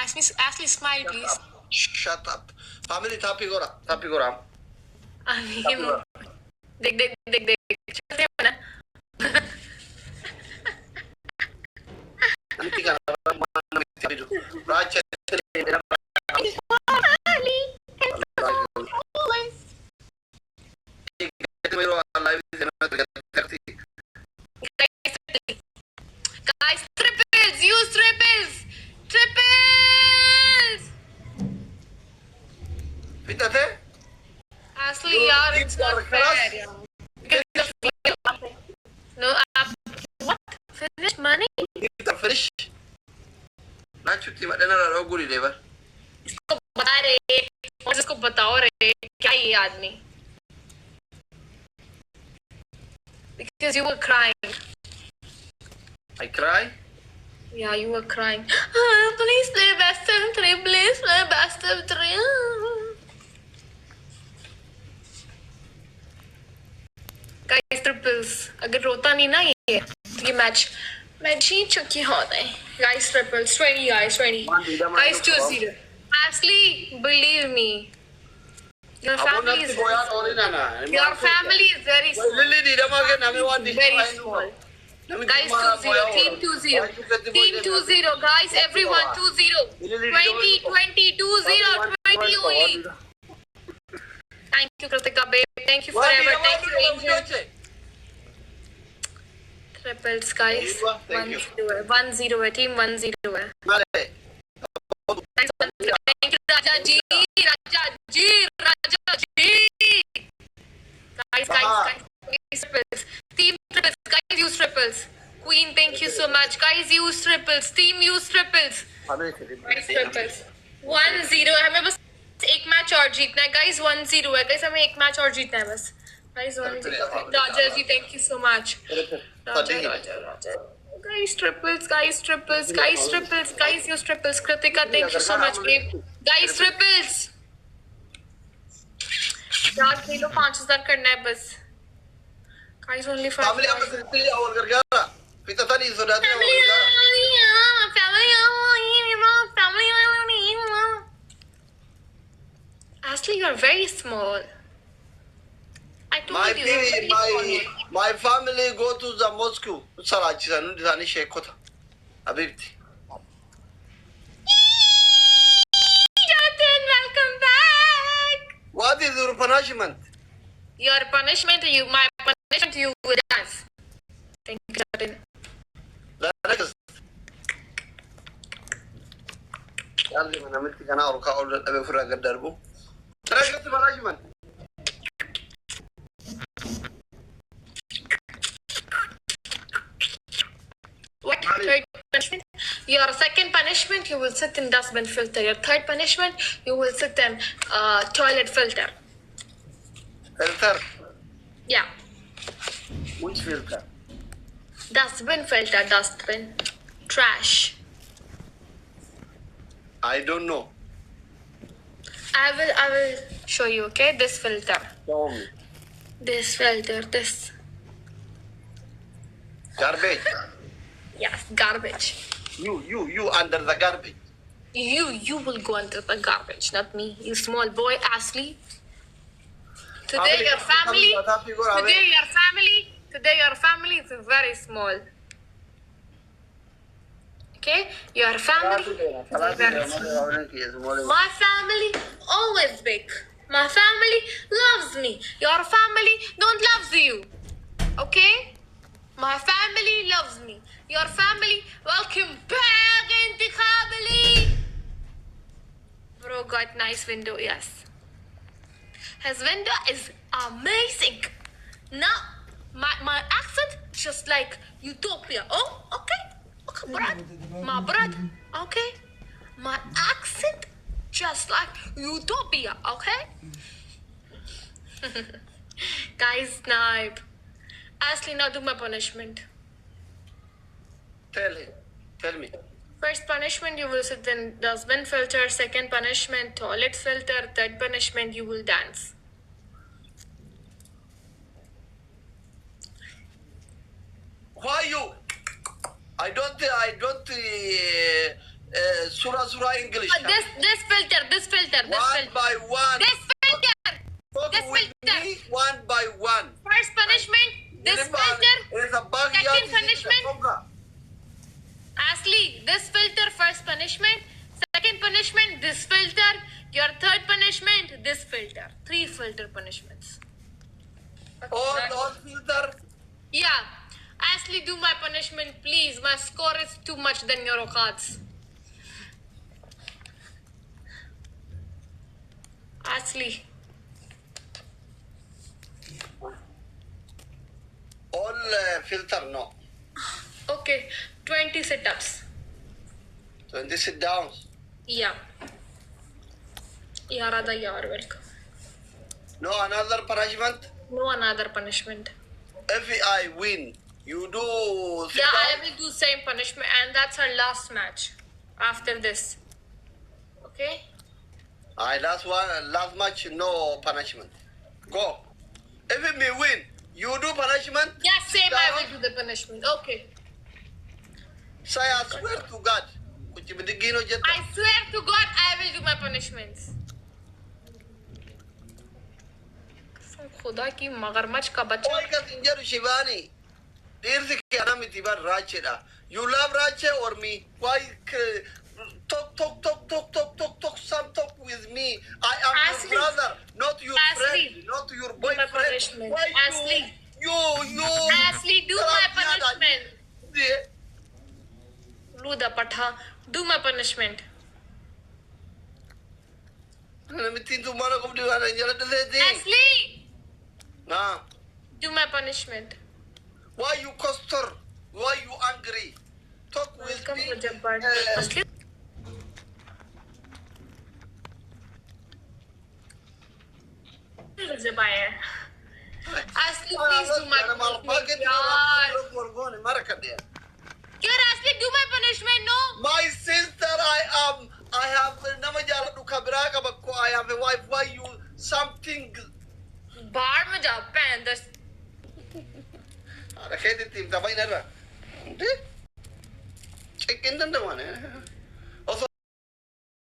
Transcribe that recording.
Ashley, smile, please. Shut up. Family, tapi gora. Dek. Chute mana? Nanti kan Raja. Guys, triples! Use triples! Fitate? Ashley, yaar, it's not fair. No, what? Finish money? Finish. ना छुट्टी में ना रो गुरी लेवर. इसको बता रे, और इसको बताओ रे, क्या ये आदमी? Because you were crying. I cry? Yeah, you were crying. Oh, please play best of 3, please play best of 3. Guys, triples. अगर रोता नहीं ना ये मैच मैं जीत चुकी होता है. Guys, triples. 20 guys, 20. Guys, 2-0. Ashley, believe me. Your family is very small. Very small. Guys, 2-0. Team 2-0. Team 2-0. Guys, everyone 2-0. 20, 2-0, 20 only. Thank you, Kritika, babe. Thank you forever. Thank you, Angel. Triples, guys. 1-0 है. Team 1-0 है. Thank you, Raja ji. Guys. Triples. Team triples. Guys, use triples. Queen, thank you so much. Guys, use triples. Team, use triples. Guys, triples. 1-0. हमें बस एक match और जीतना है. Guys, 1-0 है. Guys, हमें एक मैच और जीतना है बस. Guys, 1-0. Raja ji, thank you so much. Raja. Guys, triples. Guys, use triples. Kritika, thank you so much, babe. Guys, triples. यार खेलो 5000 करना है बस. Guys, only 5. Family apa sendiri awal kerja? Kita tadi sudah ada awal kerja. Family. Ashley, you are very small. I told you. My family go to the Moscow. Salachi sanu disani shekota. Abibti. Jonathan, welcome back. What is your punishment? My punishment, you will dance. Thank you, Jonathan. यार जी मैंने मिलती करना और का order अबे पूरा कर डरबो तेरा कैसे management What? Third punishment? Your second punishment, you will sit in dustbin filter. Your third punishment, you will sit in toilet filter. Filter? Yeah. Which filter? Dustbin filter, dustbin. Trash. I don't know. I will show you, okay? This filter. Show me. This filter, this. Garbage. Yes, garbage. You under the garbage. You will go under the garbage, not me. You small boy, Ashley. Today your family is very small. Okay? Your family is very small. My family always big. My family loves me. Your family don't love you. Okay? My family loves me. Your family, welcome back in the family. Bro got nice window, yes. His window is amazing. Now, my accent just like Utopia. Oh, okay. Okay, brother. My brother. Okay. My accent just like Utopia. Okay. Guys, snipe. Ashley, now do my punishment. Tell me. First punishment, you will sit in dustbin filter. Second punishment, toilet filter. Third punishment, you will dance. Why you? I don't Surah English. This filter. This One by one. This filter. Talk This with filter. me one by one. First punishment. This filter. It's a bug. Second punishment. Aslii, this filter. First punishment. Second punishment. This filter. Your third punishment. This filter. 3 filter punishments. All filter. Yeah. Aslii, do my punishment, please. My score is too much than your cards. Aslii. All filter, no. Okay. 20 sit-ups. 20 sit downs. Yeah. Yeah, Radha, you are welcome. No, another punishment. No another punishment. If I win, you do sit Yeah, I down. will do same punishment, and that's our last match. After this. Okay? Last match, no punishment. Go. If me win, you do punishment. Yeah, same. Sit I down. will do the punishment. Okay. Say, I swear to God. I swear to God, I will do my punishments. खुदा की मगरमच्छ का बच्चा. Oi, Katinjaru Shivani. There's a calamity about Rachida. You love Racha or me? Why talk some talk with me? I am Aslii. your brother, not your Aslii. friend, not your Do my boyfriend. punishment. Why Aslii. you Aslii, do my punishment. Luda Patha, do my punishment. Aslii, Nah. do my punishment. Why you costor? Why you angry? Talk with Welcome me. to Jabbar. Aslii. Aslii, please do my punishment. Yaar, Aslii, do my punishment, no? My sister, I have I have a wife. Why you something? बाहर में जाओ pan दस. Check in the one.